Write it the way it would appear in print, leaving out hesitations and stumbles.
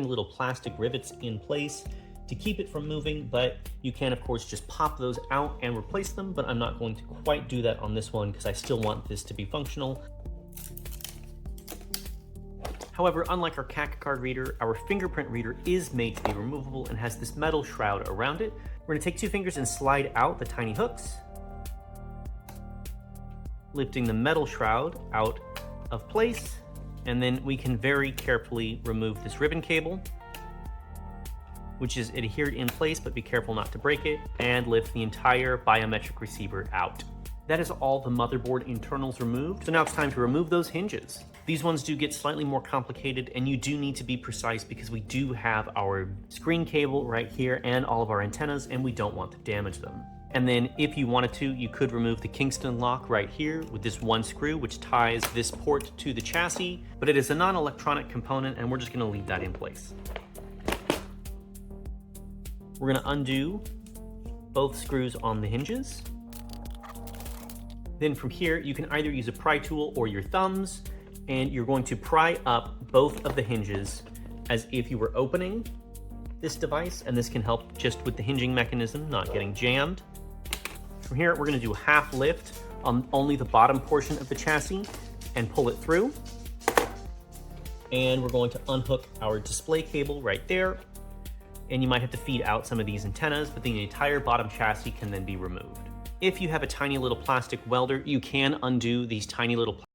little plastic rivets in place to keep it from moving, but you can of course just pop those out and replace them, but I'm not going to quite do that on this one because I still want this to be functional. However, unlike our CAC card reader, our fingerprint reader is made to be removable and has this metal shroud around it. We're going to take 2 fingers and slide out the tiny hooks, lifting the metal shroud out of place, and then we can very carefully remove this ribbon cable, which is adhered in place, but be careful not to break it, and lift the entire biometric receiver out. That is all the motherboard internals removed. So now it's time to remove those hinges. These ones do get slightly more complicated, and you do need to be precise because we do have our screen cable right here and all of our antennas, and we don't want to damage them. And then if you wanted to, you could remove the Kingston lock right here with this one screw, which ties this port to the chassis, but it is a non-electronic component, and we're just gonna leave that in place. We're gonna undo both screws on the hinges. Then from here, you can either use a pry tool or your thumbs, and you're going to pry up both of the hinges as if you were opening this device, and this can help just with the hinging mechanism not getting jammed. From here, we're gonna do a half lift on only the bottom portion of the chassis and pull it through. And we're going to unhook our display cable right there. And you might have to feed out some of these antennas, but the entire bottom chassis can then be removed. If you have a tiny little plastic welder, you can undo these tiny little